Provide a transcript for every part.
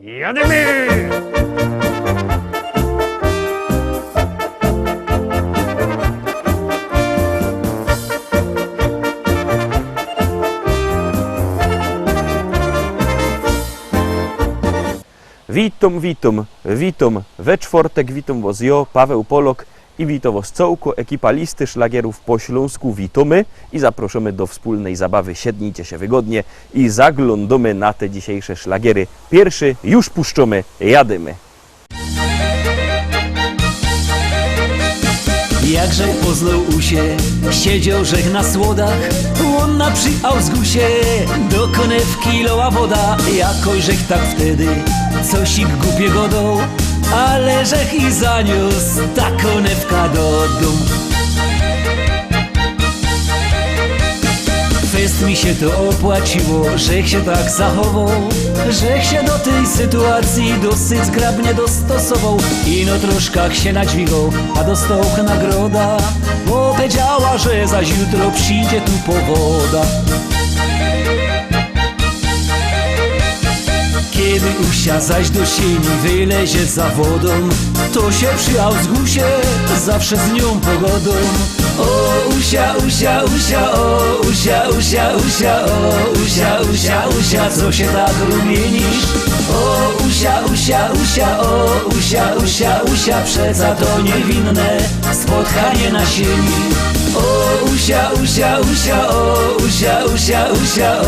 Jademy! Witam we czwartek, witam was ja, Paweł Polok i witam was całko ekipa listy szlagierów po śląsku witamy i zapraszamy do wspólnej zabawy. Siednijcie się wygodnie i zaglądamy na te dzisiejsze szlagiery. Pierwszy już puszczamy, jadymy. Jakże poznał usie, siedział żech na słodach, łonna przy Ausgusie, do konewki loła woda, jakoś żech tak wtedy, coś ich głupiego dał, ale żech i zaniósł ta konewka do domu. Fest mi się to opłaciło, żech się tak zachował, żech się do tej sytuacji dosyć zgrabnie dostosował. Ino troszkach się nadźwigał, a dostał nagroda, bo powiedziała, że zaś jutro przyjdzie tu powoda. Kiedy usia zaś do sieni wylezie za wodą, to się przy Ausgusie zawsze z nią pogodą. O usia, usia, usia, o usia, usia, usia, o usia, usia, usia, co się tak rumienisz? O usia, usia, usia, o usia, usia, usia, przeca to niewinne spotkanie na sieni. O usia, usia, usia, o usia, usia, usia, o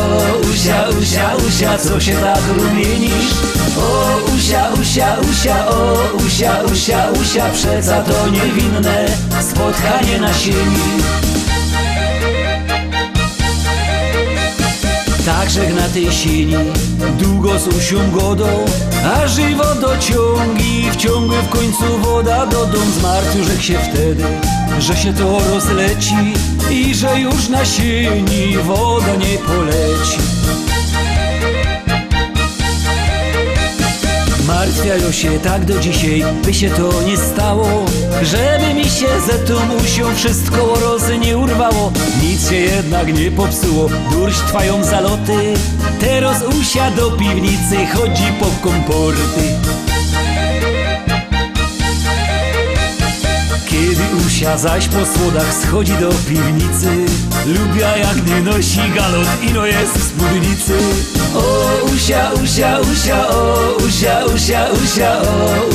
usia, usia, usia, co się tak rumienisz? O usia, usia, usia, o usia, usia, usia, przeca to niewinne spotkanie na sieni. Także na tej sieni długo z usią godą, a żywo dociągi wciągły w końcu woda do dom. Zmartwił żech się wtedy, że się to rozleci i że już na sieni woda nie poleci. Martwiają się tak do dzisiaj, by się to nie stało, żeby mi się ze tą usią wszystko rozy nie urwało. Nic się jednak nie popsuło, durść trwają zaloty, teraz usia do piwnicy chodzi po komporty. Kiedy usia zaś po słodach schodzi do piwnicy, lubia jak gdy nosi galot ino jest w spódnicy. O usia, usia, usia, o usia, usia, usia, o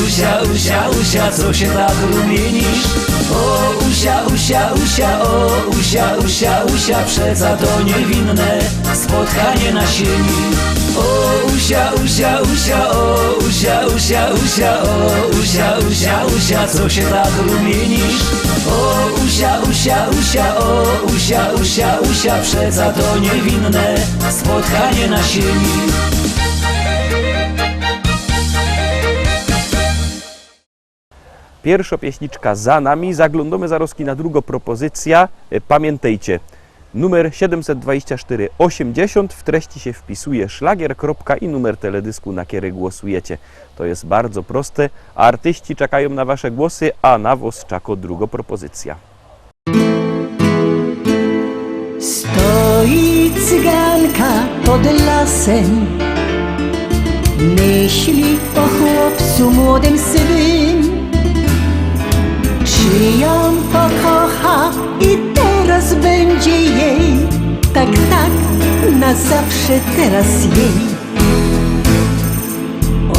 usia, usia, usia, co się tak rumienisz? O usia, usia, usia, o usia, usia, usia, przeca to niewinne spotkanie na sieni. O usia, usia, usia, o usia, usia, usia, o usia, usia, usia, co się tak rumienisz? O usia, usia, usia, o usia, usia, usia, przeca to niewinne spotkanie na sieni. Pierwsza pieśniczka za nami, zaglądamy zaroski na drugą propozycja. Pamiętajcie, numer 72480, w treści się wpisuje szlagier, i numer teledysku, na który głosujecie. To jest bardzo proste, a artyści czekają na wasze głosy, a na was czeka druga propozycja. Stoi cyganka pod lasem, myśli o chłopcu młodym sywym. Czy ją pokocha i teraz będzie jej, tak, tak, na zawsze teraz jej.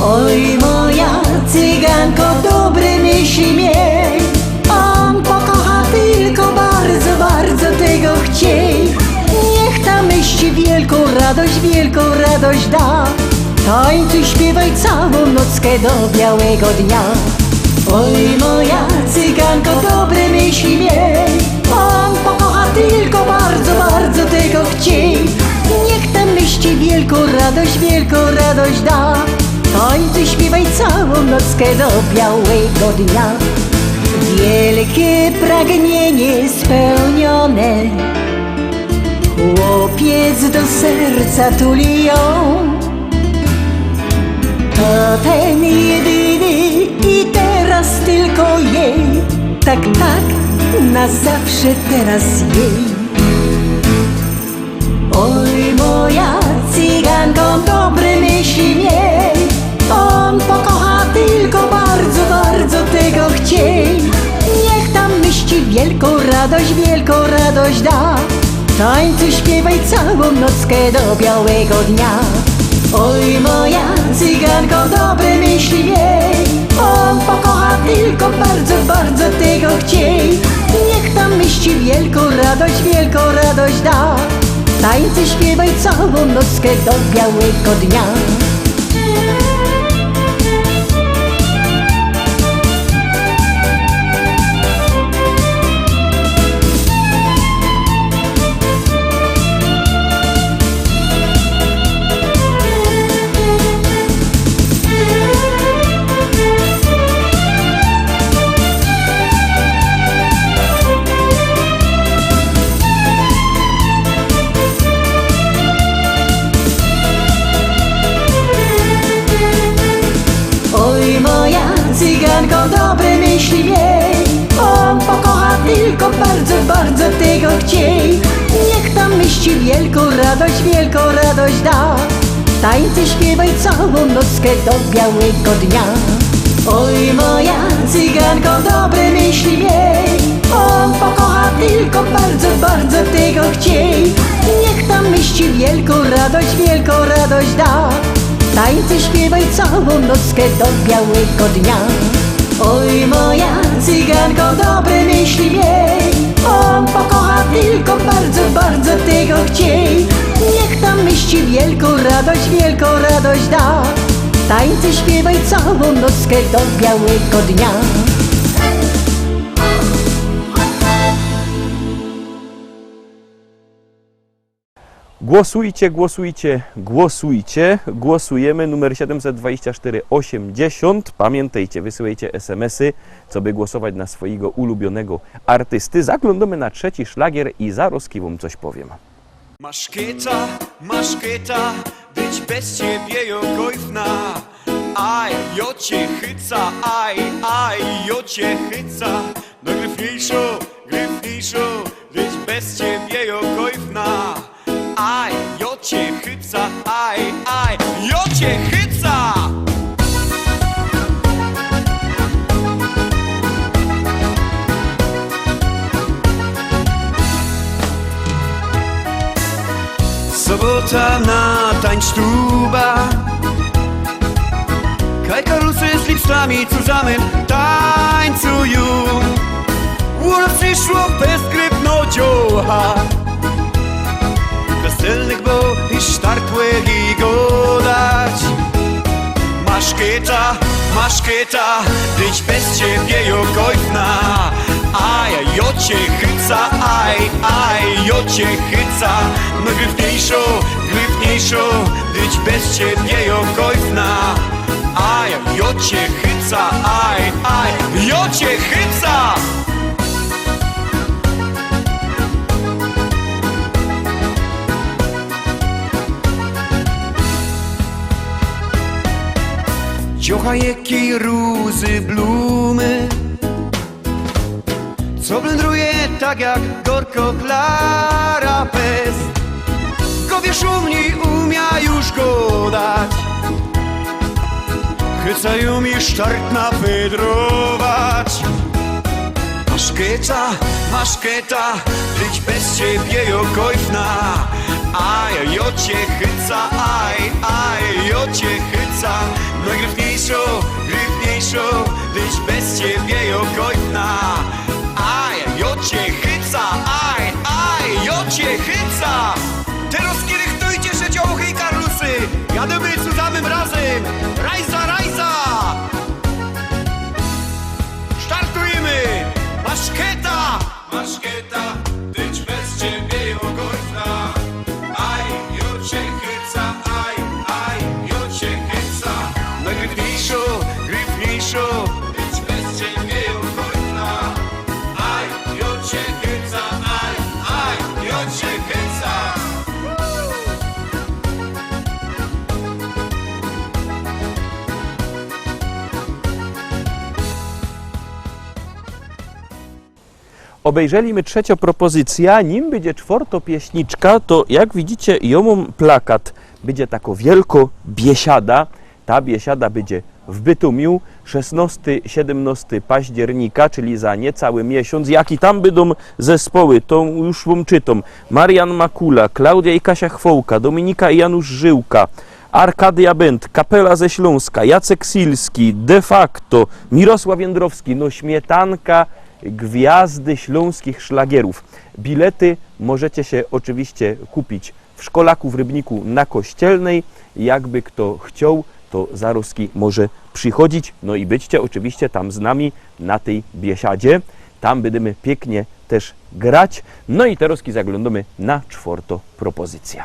Oj moja cyganko, dobre myśli miej, on pokocha tylko bardzo, bardzo tego chciej. Niech ta myśl wielką radość da, tańcuj, śpiewaj całą nockę do białego dnia. Oj moja cyganko, dobre myśli miej, on pokocha tylko bardzo, bardzo tego chciej. Niech ta myśl wielką radość da, tańcuj, śpiewaj całą nockę do białego dnia. Wielkie pragnienie spełnione, chłopiec do serca tuli ją. To ten jedyny i teraz tylko jej, tak, tak, na zawsze teraz jej. Oj moja cyganko, dobre myśli miej, radość, wielką radość da. Tańcuj, śpiewaj całą nockę do białego dnia. Oj moja cyganko, dobre myśli miej, on pokocha tylko bardzo, bardzo tego chciej. Niech tam myśli wielką radość da. Tańcuj, śpiewaj całą nockę do białego dnia. Cyganko, dobre myśli miej, on pokocha tylko bardzo, bardzo tego chciej. Niech tam myśli wielką radość da. Tańcuj, śpiewaj całą nockę do białego dnia. Oj moja cyganko, dobre myśli miej, on pokocha tylko bardzo, bardzo tego chciej. Niech tam myśli wielką radość da. Tańcuj, śpiewaj całą nockę do białego dnia. Oj moja cyganko, dobre myśli miej, on pokocha tylko bardzo, bardzo tego chciej. Niech tam myśli wielką radość da. Tańcuj, śpiewaj całą nockę do białego dnia. Głosujcie, głosujcie, głosujcie. Głosujemy numer 724 80. Pamiętajcie, wysyłajcie SMS-y, co by głosować na swojego ulubionego artysty. Zaglądamy na trzeci szlagier i zaraz wam coś powiem. Maszkieta, być bez ciebie jokojfna. Aj, jo cię chyca, aj, jo cię chyca. No gryfniejszo, być bez ciebie jokojfna. Aj, jo cię chyca, aj, jo cię chyca! Sobota na tańsztuba, kaj karusy z lipstami zusammen tańcują. Łono przyszło bezgrypnodzioła, weselnych, bo i sztartłych i godać. Maszkieta, być bez ciebie jokojfna. Aj, jo cię chyca, aj, jo cię chyca. No gryfniejszo, być bez ciebie jokojfna. Aj, jo cię chyca, aj, jo cię chyca. Ciocha jakiej rózy blumy, co blędruje tak jak gorko Klara Pest. Gowie szumni umia już go dać, chycają mi sztartna wydrować. Maszkieta, być bez ciebie jokojfna. Aj, jo cię chyca, aj, jo cię chyca. No gryfniejszo, być bez ciebie jokojfna. Aj, jo cię chyca, aj, jo cię chyca. Teraz kiedy chtojcie się dziołchy i karlusy, jademy zusammen razem, rajza! Sztartujemy! Maszkieta, być bez ciebie jokojfna. Aj, jo cię chyca, aj, jo cię chyca. No gryfniejszo, być bez ciebie jokojfna. Aj, jo cię chyca, aj, jo cię chyca. Obejrzeliśmy trzecią propozycję, nim będzie czwarta pieśniczka, to jak widzicie, ją mam plakat, będzie tako wielko biesiada, Ta biesiada będzie w Bytomiu 16-17 października, czyli za niecały miesiąc. Jaki tam będą zespoły, to już wam czytam. Marian Makula, Klaudia i Kasia Chwołka, Dominika i Janusz Żyłka, Arkadia Bent, Kapela ze Śląska, Jacek Silski, De facto, Mirosław Jędrowski, no śmietanka gwiazdy śląskich szlagierów. Bilety możecie się oczywiście kupić w Szkolaku w Rybniku na Kościelnej. Jakby kto chciał, to zaroski może przychodzić. No i byćcie oczywiście tam z nami na tej biesiadzie. Tam będziemy pięknie też grać. No i teraz zaglądamy na czwartą propozycję.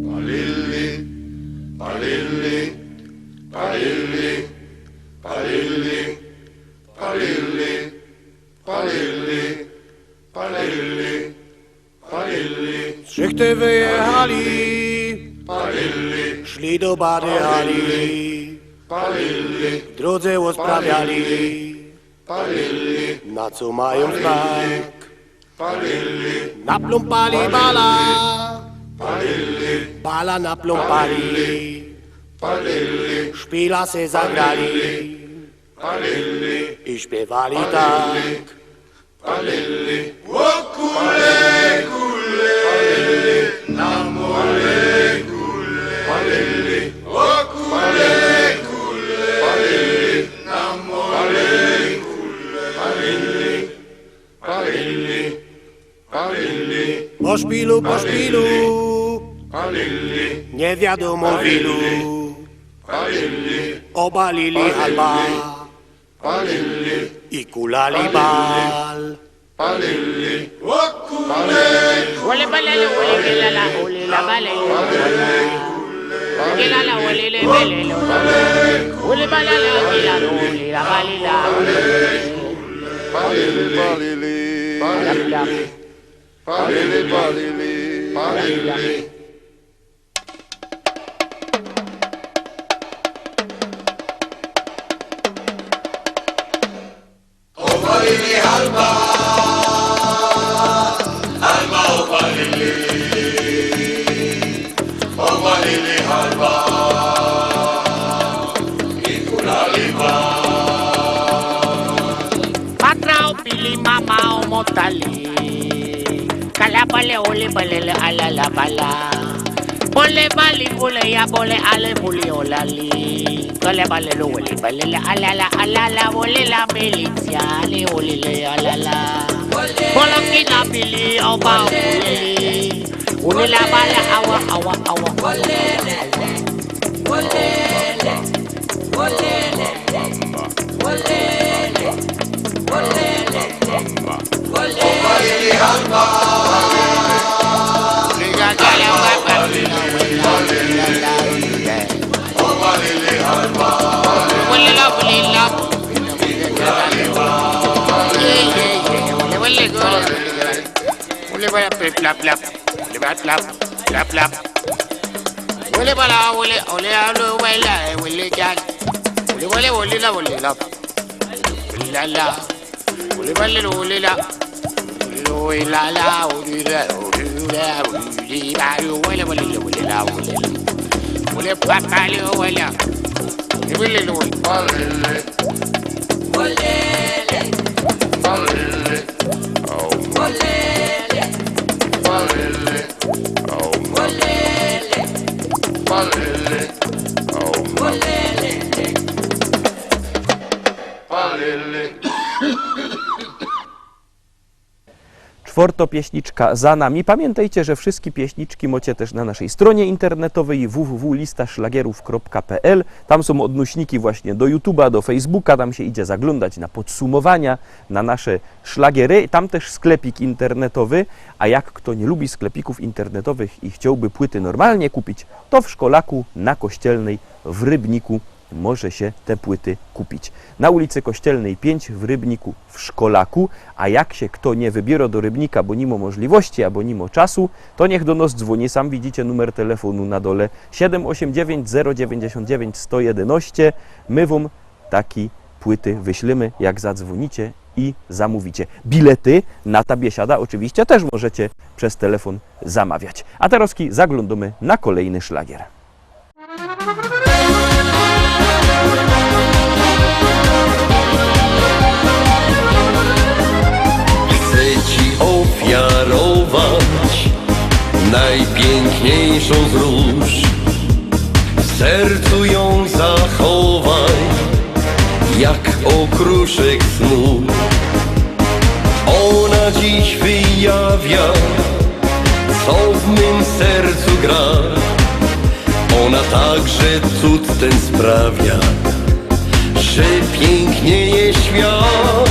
Palilli, palilli, palilli, palilli, palilli, palilli, palilli, palilli. Szychty wyjechali, Palilli, szli do Bady Hali, palilli, w drodze usprawiali, palilli, na co mają znak. palilli, Napląpali bala, palilli, bala napląpali, palilli, szpila se zagrali palilli, i śpiewali tak. palilli. O kule, kule, palilli, na mole, kule, palilli. O kule, kule, palilli, na mole, kule, palilli, palilli, palilli, Po szpilu, palilli, nie wiadomo w ilu, palilli, obalili halba palilli, i kulali bal. palilli. O kule, Ole balele ole gelala ole la balele gelala ole le belele ole balala gelala ole la balila palilli, palilli, palilli, palilli, palilli. Opalili halba, halba opalili, opalili halba, i kulali ba. Patrao pili mama o motali kala bale ole balele ala la bala bole bali bole ya bole ale bole olali kala bale lo ole balele ala la bole la militia le ole le ala la bole kina pili oba ole la bala awa Opalili halba, opalili halba, palilli, palilli, palilli, palilli, palilli. Czwarta pieśniczka za nami. Pamiętajcie, że wszystkie pieśniczki macie też na naszej stronie internetowej www.listaszlagierów.pl. Tam są odnośniki właśnie do YouTube'a, do Facebooka, tam się idzie zaglądać na podsumowania, na nasze szlagiery. Tam też sklepik internetowy, a jak kto nie lubi sklepików internetowych i chciałby płyty normalnie kupić, to w Szkolaku na Kościelnej w Rybniku może się te płyty kupić. Na ulicy Kościelnej 5 w Rybniku w Szkolaku, a jak się kto nie wybiera do Rybnika, bo nie ma możliwości, albo nie ma czasu, to niech do nas dzwoni. Sam widzicie numer telefonu na dole 789 099 111. My wam takie płyty wyślemy, jak zadzwonicie i zamówicie. Bilety na ta biesiada oczywiście też możecie przez telefon zamawiać. A teraz zaglądamy na kolejny szlagier. tysiąc róż. W sercu ją zachowaj, jak okruszek snu. Ona dziś wyjawia, co w mym sercu gra. Ona także cud ten sprawia, że pięknieje świat.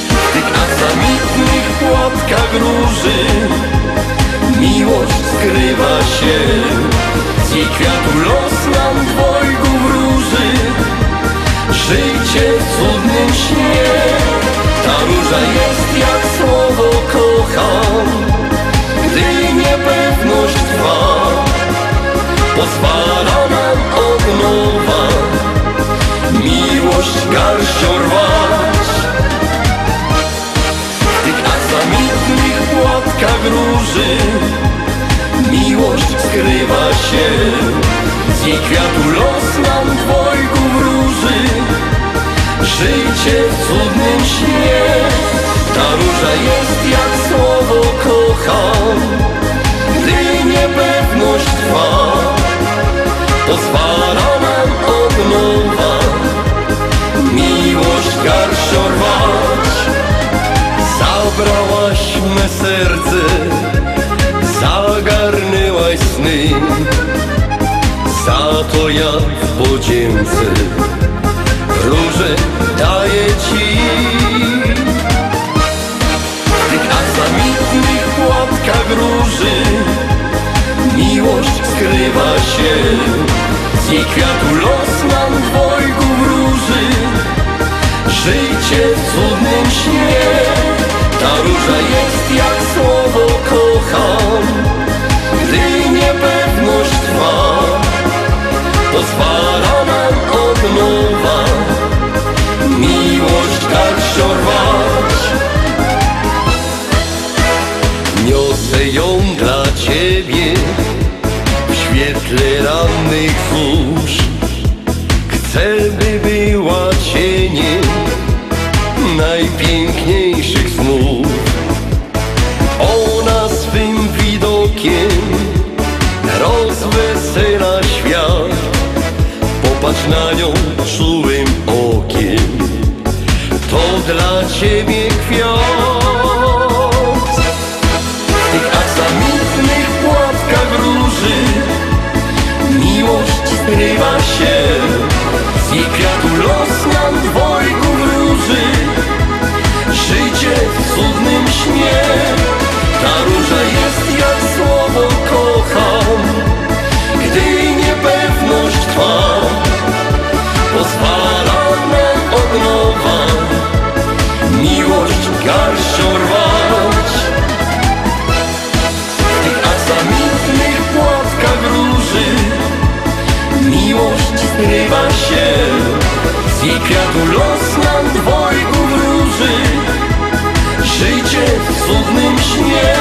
W tych aksamitnych płatkach róży miłość skrywa się. Z jej kwiatu los nam dwojgu wróży, życie w cudnym śnie. Ta róża jest jak słowo kocham, gdy niepewność trwa, pozwala nam od nowa miłość garścią rwać. W tych aksamitnych płatkach róży miłość skrywa się. Z jej kwiatu los nam dwojgu wróży, życie w cudnym śnie. Ta róża jest jak słowo kocham, gdy niepewność trwa, pozwala nam od nowa miłość garścią rwać. Zabrałaś me serce, zagarnęłaś sny, za to ja w podzięce róże daję ci. W tych aksamitnych płatkach róży miłość skrywa się. Z jej kwiatu los nam dwojgu wróży, życie w cudnym śnie. Ta róża jest jak słowo kocham, gdy niepewność trwa, pozwala nam od nowa miłość garścią rwać. Niosę ją dla ciebie w świetle rannych zórz. Chcę, by była cieniem najpiękniejszych snów. Ona swym widokiem rozwesela świat. Popatrz na nią czułym okiem, to dla ciebie kwiat. W tych aksamitnych płatkach róży miłość skrywa się. Z jej kwiatu los nam dwojgu wróży, życie w cudnym śnie. Ta róża jest jak słowo kocham, gdy niepewność trwa, pozwala nam od nowa miłość garścią rwać. W tych aksamitnych płatkach róży miłość skrywa się. Z jej kwiatu los nam dwojgu wróży, życie w cudnym śnie.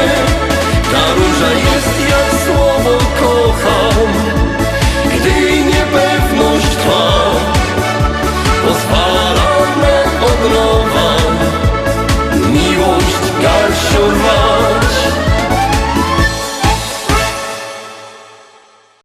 Ta róża jest jak